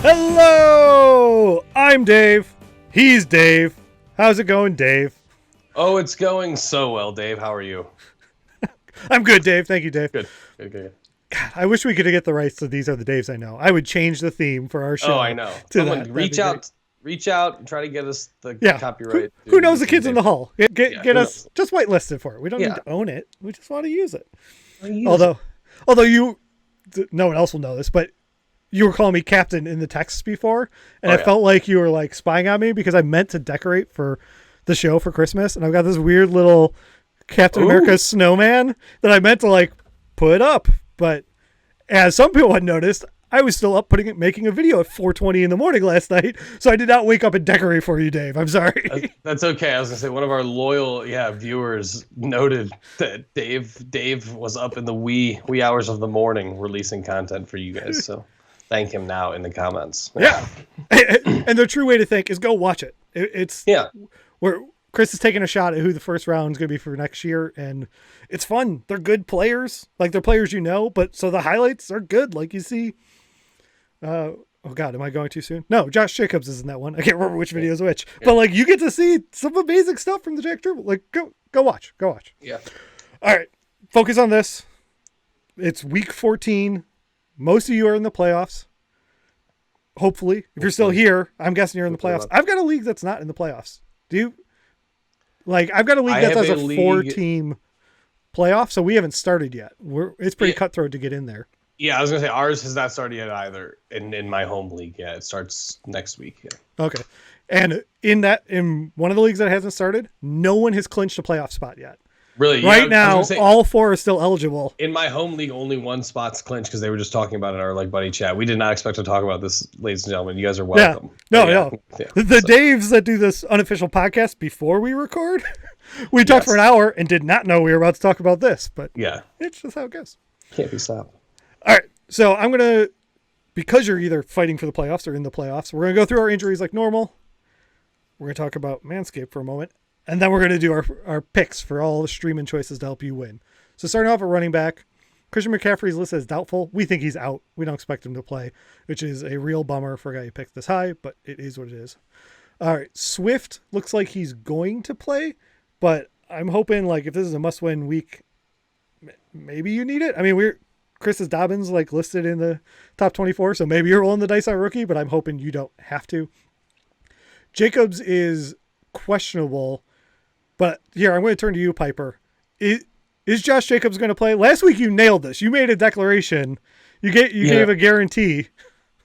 Hello! I'm Dave. He's Dave. How's it going, Dave? Oh, it's going so well, Dave. How are you? I'm good, Dave. Thank you, Dave. Good. God, I wish we could get the rights to These Are the Daves I Know. I would change the theme for our show. Oh, I know. Someone reach out and try to get us the copyright. Who knows the kids in the hall? Get us just whitelisted for it. We don't need to own it. We just want to use it. Although no one else will know this, but you were calling me Captain in the text before, and I felt like you were like spying on me because I meant to decorate for the show for Christmas, and I've got this weird little Captain America snowman that I meant to like put up, but as some people had noticed, I was still up making a video at 4:20 in the morning last night, so I did not wake up and decorate for you, Dave. I'm sorry. That's okay. I was gonna say one of our loyal viewers noted that Dave was up in the wee hours of the morning releasing content for you guys. So thank him now in the comments. Yeah. And the true way to think is go watch it. It's where Chris is taking a shot at who the first round is going to be for next year, and it's fun. They're good players, like they're players but so the highlights are good. Like you see, oh God, am I going too soon? No, Josh Jacobs is in that one. I can't remember which video is which, but like you get to see some amazing stuff from the Jack Dribble. Like go watch. Yeah. All right, focus on this. It's week 14. Most of you are in the playoffs. Hopefully, if you're still here, I'm guessing you're in the playoffs. I've got a league that's not in the playoffs. Do you? Like, I've got a league that has a 4-team playoff, so we haven't started yet. It's pretty cutthroat to get in there. Yeah, I was gonna say ours has not started yet either. In my home league, it starts next week. Yeah. Okay, and in one of the leagues that hasn't started, no one has clinched a playoff spot yet. Really? Right now, all 4 are still eligible. In my home league, only one spot's clinched because they were just talking about it in our buddy chat. We did not expect to talk about this, ladies and gentlemen. You guys are welcome. No. The Daves that do this unofficial podcast before we record, we talked for an hour and did not know we were about to talk about this. But it's just how it goes. Can't be stopped. All right, so I'm gonna, because you're either fighting for the playoffs or in the playoffs, we're gonna go through our injuries like normal. We're gonna talk about Manscaped for a moment. And then we're going to do our picks for all the streaming choices to help you win. So starting off at running back, Christian McCaffrey's listed as doubtful. We think he's out. We don't expect him to play, which is a real bummer for a guy who picked this high, but it is what it is. All right, Swift looks like he's going to play, but I'm hoping like if this is a must-win week, maybe you need it. I mean, Chris Dobbins like listed in the top 24, so maybe you're rolling the dice on rookie, but I'm hoping you don't have to. Jacobs is questionable. But here, I'm going to turn to you, Pyper. Is Josh Jacobs going to play? Last week you nailed this. You made a declaration. You gave a guarantee.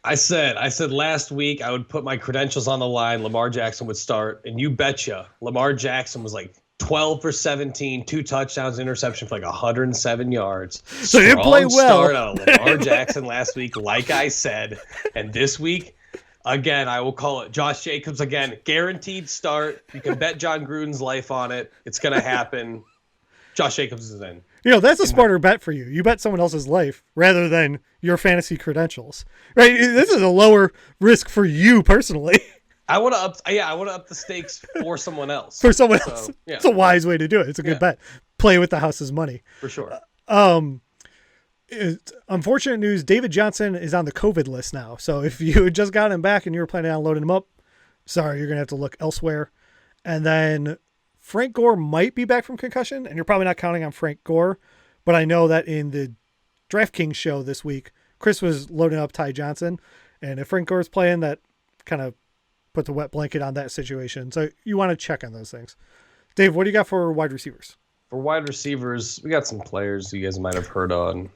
I said last week I would put my credentials on the line. Lamar Jackson would start, and you betcha, Lamar Jackson was like 12 for 17, 2 touchdowns, interception for like 107 yards. So you play well. Start out of Lamar Jackson last week, like I said, and this week. Again, I will call it Josh Jacobs again. Guaranteed start. You can bet John Gruden's life on it. It's going to happen. Josh Jacobs is in. That's a smarter bet for you. You bet someone else's life rather than your fantasy credentials. Right? This is a lower risk for you personally. I want to up the stakes for someone else. For someone else. Yeah. It's a wise way to do it. It's a good bet. Play with the house's money. For sure. Unfortunate news, David Johnson is on the COVID list now. So if you had just got him back and you were planning on loading him up, sorry, you're going to have to look elsewhere. And then Frank Gore might be back from concussion, and you're probably not counting on Frank Gore. But I know that in the DraftKings show this week, Chris was loading up Ty Johnson. And if Frank Gore's playing, that kind of puts a wet blanket on that situation. So you want to check on those things. Dave, what do you got for wide receivers? For wide receivers, we got some players you guys might have heard of.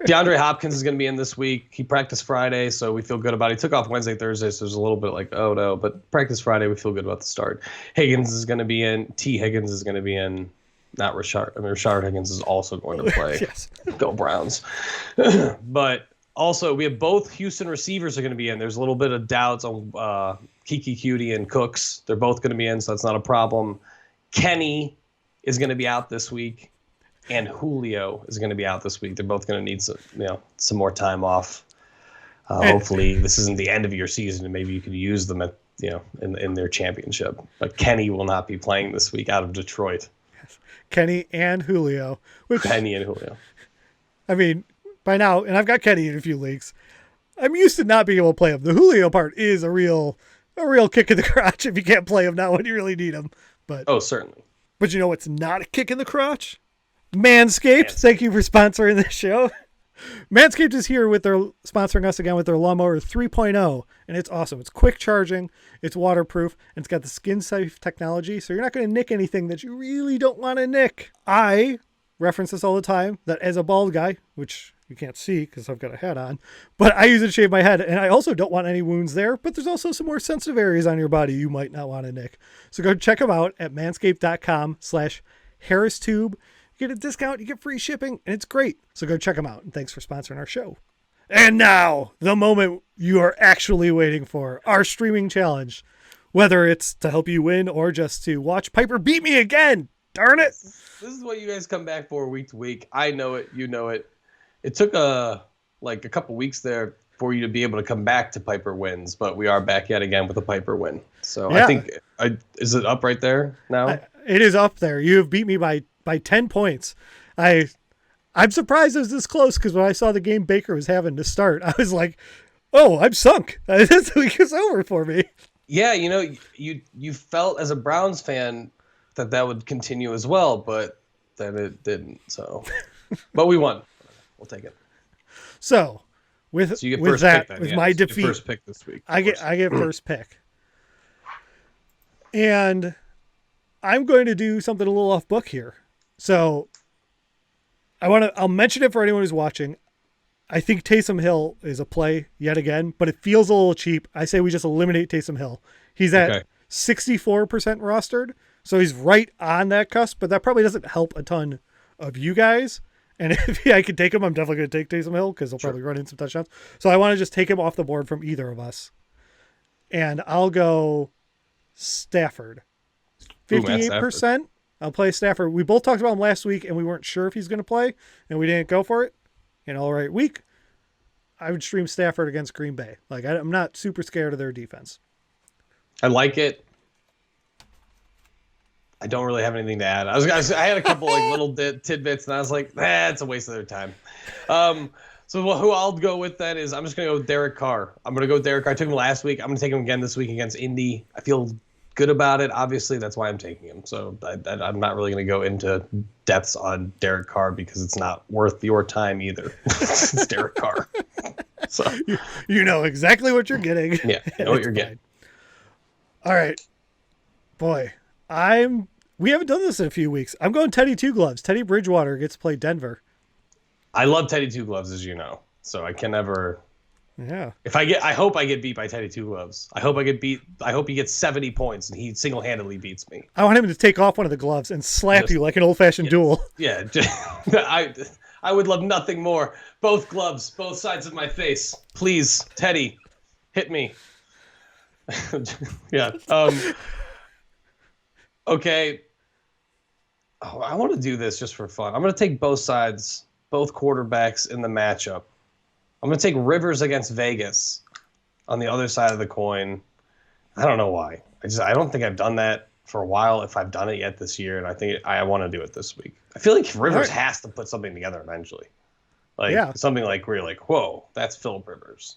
Deandre Hopkins is going to be in this week. He practiced Friday, so we feel good about it. He took off Wednesday, Thursday, so there's a little bit like, oh no, but practice Friday, we feel good about the start. Higgins is going to be in. T. Higgins is going to be in. Not Rashard. I mean, Rashard Higgins is also going to play. Yes. Go Browns. But also, we have both Houston receivers are going to be in. There's a little bit of doubts on Kiki Cutie and Cooks. They're both going to be in, so that's not a problem. Kenny is going to be out this week, and Julio is going to be out this week. They're both going to need some more time off. Hopefully, this isn't the end of your season, and maybe you could use them at in their championship. But Kenny will not be playing this week out of Detroit. Yes. Kenny and Julio. Kenny and Julio. I mean, by now, and I've got Kenny in a few leagues. I'm used to not being able to play him. The Julio part is a real kick in the crotch if you can't play him now when you really need him. But certainly. But you know what's not a kick in the crotch? Manscaped. Thank you for sponsoring this show. Manscaped is here with sponsoring us again with their Lawnmower 3.0, and it's awesome. It's quick charging, it's waterproof, and it's got the skin safe technology, so you're not going to nick anything that you really don't want to nick. I reference this all the time, that as a bald guy, which you can't see because I've got a hat on, but I use it to shave my head, and I also don't want any wounds there, but there's also some more sensitive areas on your body you might not want to nick. So go check them out at manscaped.com/HarrisTube. You get a discount, you get free shipping, and it's great. So go check them out, and thanks for sponsoring our show. And now, the moment you are actually waiting for, our streaming challenge. Whether it's to help you win or just to watch Pyper beat me again. Darn it. This is what you guys come back for week to week. I know it. You know it. It took a couple weeks there for you to be able to come back to Pyper wins, but we are back yet again with a Pyper win. So yeah. I think, is it up right there now? It is up there. You have beat me by 10 points. I'm surprised it was this close because when I saw the game Baker was having to start, I was like, oh, I'm sunk. This week is over for me. Yeah, you felt as a Browns fan that would continue as well, but then it didn't. So, but we won. We'll take it. So you get with first that, pick then. With my defeat, first pick this week. I get first pick, and I'm going to do something a little off book here. So I'll mention it for anyone who's watching. I think Taysom Hill is a play yet again, but it feels a little cheap. I say we just eliminate Taysom Hill. He's at 64% rostered, so he's right on that cusp, but that probably doesn't help a ton of you guys. And if I could take him, I'm definitely going to take Taysom Hill because he'll probably run in some touchdowns. So I want to just take him off the board from either of us. And I'll go Stafford. 58%. I'll play Stafford. We both talked about him last week, and we weren't sure if he's going to play, and we didn't go for it. An all right week. I would stream Stafford against Green Bay. I'm not super scared of their defense. I like it. I don't really have anything to add. I had a couple little tidbits, and I was like, it's a waste of their time. So who I'll go with then is I'm just going to go with Derek Carr. I'm going to go with Derek Carr. I took him last week. I'm going to take him again this week against Indy. I feel good about it. Obviously, that's why I'm taking him. So I'm not really going to go into depths on Derek Carr because it's not worth your time either. It's Derek Carr. So you know exactly what you're getting. Yeah, you know what you're getting. All right. Boy, we haven't done this in a few weeks. I'm going Teddy Two Gloves. Teddy Bridgewater gets to play Denver. I love Teddy Two Gloves, as you know. So I can never. Yeah. I hope I get beat by Teddy Two Gloves. I hope he gets 70 points and he single-handedly beats me. I want him to take off one of the gloves and slap you like an old-fashioned duel. Yeah. I would love nothing more. Both gloves, both sides of my face. Please, Teddy, hit me. Yeah. Okay. Oh, I want to do this just for fun. I'm going to take both sides, both quarterbacks in the matchup. I'm going to take Rivers against Vegas on the other side of the coin. I don't know why. I don't think I've done that for a while, if I've done it yet this year, and I think I want to do it this week. I feel like Rivers has to put something together eventually. Something like where you're like, whoa, that's Phillip Rivers.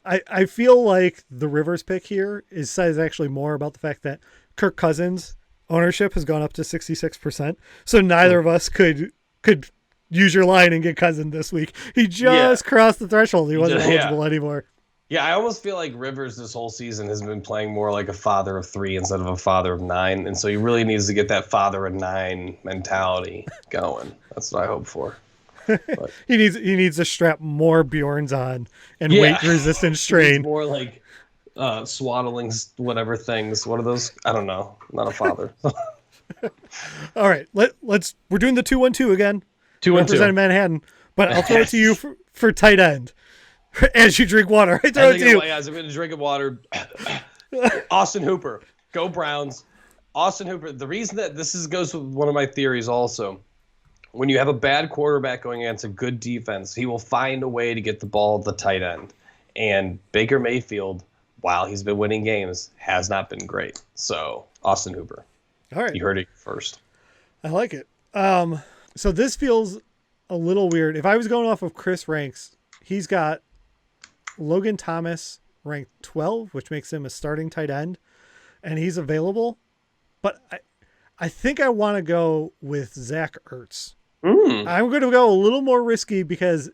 I feel like the Rivers pick here says actually more about the fact that Kirk Cousins' ownership has gone up to 66%. So neither of us could use your line and get Cousins this week. He just crossed the threshold. He wasn't eligible anymore. Yeah, I almost feel like Rivers this whole season has been playing more like a father of 3 instead of a father of 9. And so he really needs to get that father of 9 mentality going. That's what I hope for. But he needs to strap more Bjorns on and weight resistance strain. More like swaddling whatever things. What are those? I don't know. I'm not a father. All right, we're doing the 2-1-2 again. 2-1-2. Representing Manhattan, but I'll throw it to you for tight end. As you drink water, I throw it to you. As I'm going to drink water. Austin Hooper, go Browns. Austin Hooper. The reason that goes with one of my theories also. When you have a bad quarterback going against a good defense, he will find a way to get the ball at the tight end. And Baker Mayfield, while he's been winning games, has not been great. So Austin Hooper. All right, you heard it first. I like it. So this feels a little weird. If I was going off of Chris ranks, he's got Logan Thomas ranked 12, which makes him a starting tight end, and he's available. But I think I want to go with Zach Ertz. I'm going to go a little more risky because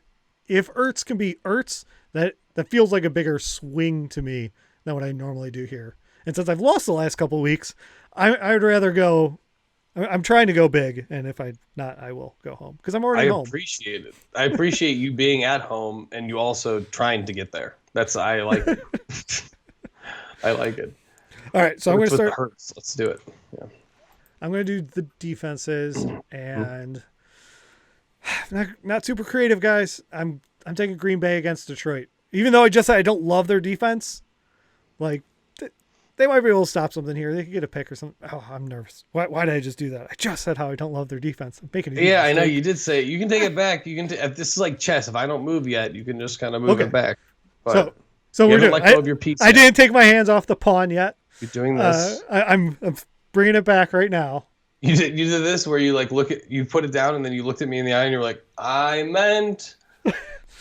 if Ertz can be Ertz, that feels like a bigger swing to me than what I normally do here. And since I've lost the last couple of weeks, I would rather go. I'm trying to go big, and if I not, I will go home because I'm already home. I appreciate it. I appreciate you being at home and you also trying to get there. I like it. I like it. All right, so I'm going to start. Hurts. Let's do it. Yeah. I'm going to do the defenses, and not super creative, guys. I'm taking Green Bay against Detroit, even though I just said I don't love their defense. Like they might be able to stop something here. They could get a pick or something. Oh, I'm nervous. Why did I just do that? I just said how I don't love their defense. I'm making it. Yeah, I know you did say it. You can take it back. You can. This is like chess. If I don't move yet, you can just kind of move it back. But so we're doing. Let go of your pizza. I didn't take my hands off the pawn yet. You're doing this. I'm bringing it back right now. You did this where you like you put it down and then you looked at me in the eye and you're like, I meant.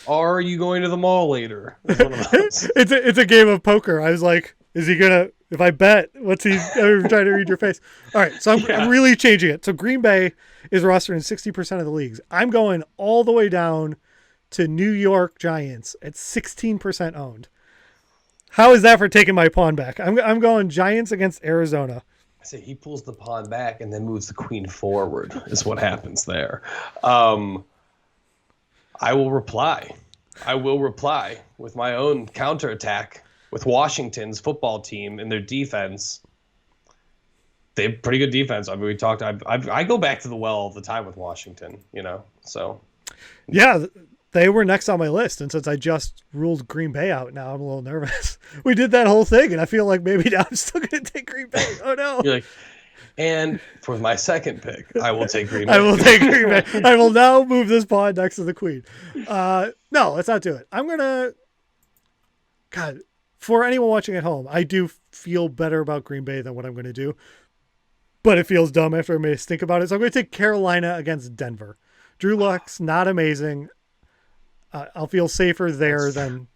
Are you going to the mall later? It's one of those. It's a game of poker. I was like, is he gonna? If I bet, what's he? I'm trying to read your face. All right, so I'm really changing it. So Green Bay is rostered in 60% of the leagues. I'm going all the way down to New York Giants at 16% owned. How is that for taking my pawn back? I'm going Giants against Arizona. I say he pulls the pawn back and then moves the queen forward. Is what happens there. I will reply. With my own counterattack. With Washington's football team and their defense, they have pretty good defense. I mean, we talked. I go back to the well all the time with Washington. So. Yeah, they were next on my list, and since I just ruled Green Bay out, now I'm a little nervous. We did that whole thing, and I feel like maybe now I'm still going to take Green Bay. Oh no! You're like, and for my second pick, I will take Green Bay. I will take Green Bay. I will now move this pawn next to the queen. No, let's not do it. I'm gonna. God. For anyone watching at home, I do feel better about Green Bay than what I'm going to do. But it feels dumb after I made us think about it. So I'm going to take Carolina against Denver. Drew Luck's not amazing. I'll feel safer there than...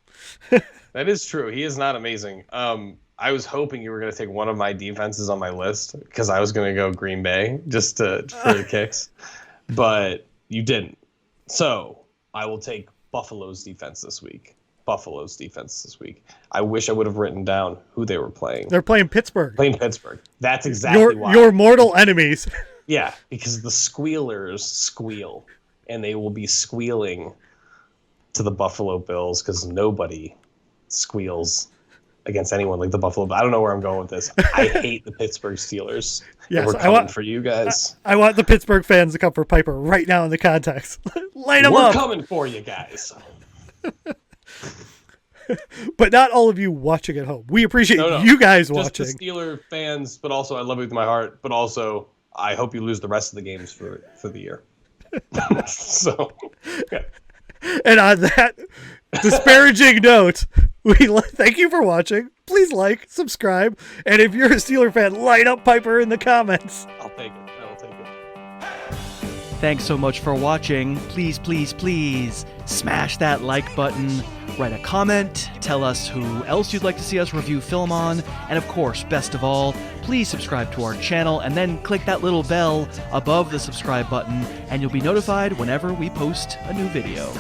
That is true. He is not amazing. I was hoping you were going to take one of my defenses on my list because I was going to go Green Bay just for the kicks. But you didn't. So I will take Buffalo's defense this week. I wish I would have written down who they were playing. They're playing Pittsburgh. That's exactly why. Your mortal enemies. Yeah, because the squealers squeal, and they will be squealing to the Buffalo Bills because nobody squeals against anyone like the Buffalo Bills. I don't know where I'm going with this. I hate the Pittsburgh Steelers. Yes, we're coming for you guys. I want the Pittsburgh fans to come for Pyper right now in the context. Light them up. We're coming for you guys. But not all of you watching at home. We appreciate you guys just watching. Just the Steeler fans, but also I love you with my heart, but also I hope you lose the rest of the games for the year. So, yeah. And on that disparaging note, we thank you for watching. Please like, subscribe, and if you're a Steeler fan, light up Pyper in the comments. I'll take it. Thanks so much for watching. Please, please, please smash that like button, write a comment, tell us who else you'd like to see us review film on, and of course, best of all, please subscribe to our channel and then click that little bell above the subscribe button and you'll be notified whenever we post a new video.